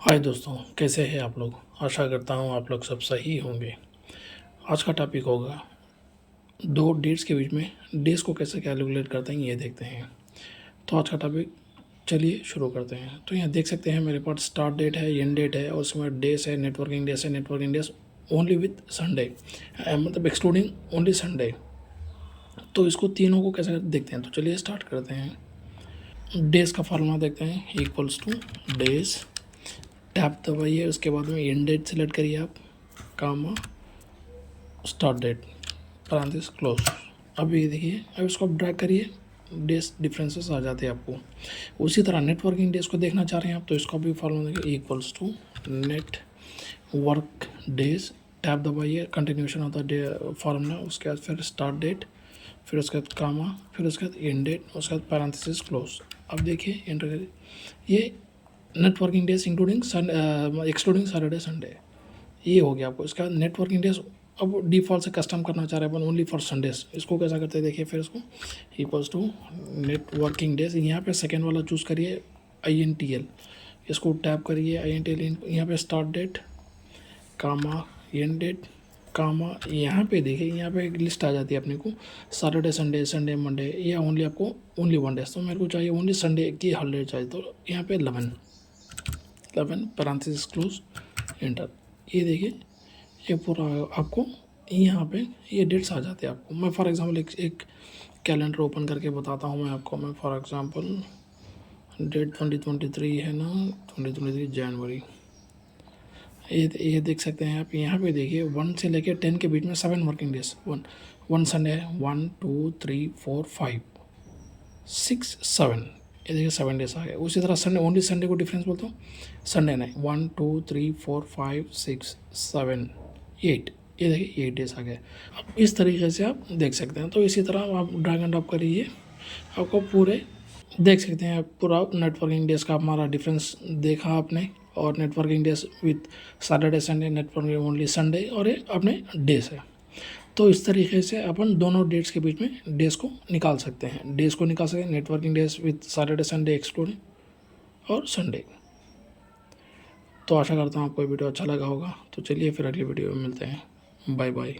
हाय दोस्तों, कैसे हैं आप लोग। आशा करता हूँ आप लोग सब सही होंगे। आज का टॉपिक होगा दो डेट्स के बीच में डेज को कैसे कैलकुलेट करते हैं, ये देखते हैं। तो आज का टॉपिक चलिए शुरू करते हैं। तो यहाँ देख सकते हैं मेरे पास स्टार्ट डेट है, एंड डेट है और उसके बाद डेज है, नेटवर्किंग डेज है, networking days only with Sunday, मतलब एक्सक्लूडिंग ओनली संडे। तो इसको तीनों को कैसे देखते हैं, तो चलिए स्टार्ट करते हैं। डेज का फार्मूला देखते हैं, इक्वल्स टू डेज, टैप दबाइए, उसके बाद में एंड डेट सेलेक्ट करिए आप, कामा स्टार्ट डेट पैरेंथेसिस क्लोज। अभी देखिए, अब इसको ड्रैग करिए, डेज डिफरेंसेस आ जाते हैं आपको। उसी तरह नेटवर्किंग डेज को देखना चाह रहे हैं आप, तो इसका भी फॉर्मूला देखिए, equals to net work days, tap दबाइए, continuation of the day formula, उसके बाद फिर स्टार्ट डेट, फिर उसके बाद कामा, फिर उसके बाद एंड डेट, उसके बाद पैरेंथेसिस क्लोज। अब देखिए एंटर करिए, ये networking days including excluding Saturday Sunday, ये हो गया आपको। इसका नेटवर्किंग डेज अब डिफ़ॉल्ट से कस्टम करना चाह रहे हैं अपन ओनली फॉर संडेज। इसको कैसा करते हैं देखिए, फिर इसको इक्वल्स टू नेटवर्किंग डेज, यहाँ पे सेकेंड वाला चूज़ करिए INTL, इसको टैप करिए INTL, यहाँ पे start date, comma end date, comma, यहाँ पे देखिए, यहाँ पे एक लिस्ट आ जाती है अपने को, सैटरडे संडे, संडे मंडे, या ओनली आपको ओनली वन डेज। तो मेरे को चाहिए ओनली संडे की हॉलीडे चाहिए, तो यहाँ पे 11 पैरेंथेसिस क्लोज, एंटर। ये देखिए, ये पूरा आपको यहाँ पे ये डेट्स आ जाते हैं आपको। मैं फॉर एग्जांपल एक कैलेंडर ओपन करके बताता हूँ मैं आपको। मैं फॉर एग्जांपल डेट 2023 है ना, 2023 जनवरी, ये देख सकते हैं आप। यहाँ पे देखिए 1 से लेकर 10 के बीच में 7 वर्किंग डेज, वन संडे है, 1 2 3 4 5 6 7, ये देखिए 7 डेज आ गए। उसी तरह संडे, ओनली संडे को डिफरेंस बोलता हूँ, संडे नहीं, 1 2 3 4 5 6 7 8, ये देखिए 8 डेज आ गए। अब इस तरीके से आप देख सकते हैं। तो इसी तरह आप ड्रैग एंड ड्रॉप करिए, आपको पूरे देख सकते हैं। पूरा नेटवर्किंग डेज का हमारा डिफरेंस देखा आपने, और networking days with Saturday Sunday, networking only Sunday, और ये अपने डेज है। तो इस तरीके से अपन दोनों डेट्स के बीच में डेज को निकाल सकते हैं। डेज को निकाल सकते हैं, networking days with Saturday Sunday excluding और संडे। तो आशा करता हूँ आपको वीडियो अच्छा लगा होगा। तो चलिए फिर अगली वीडियो में मिलते हैं। Bye bye.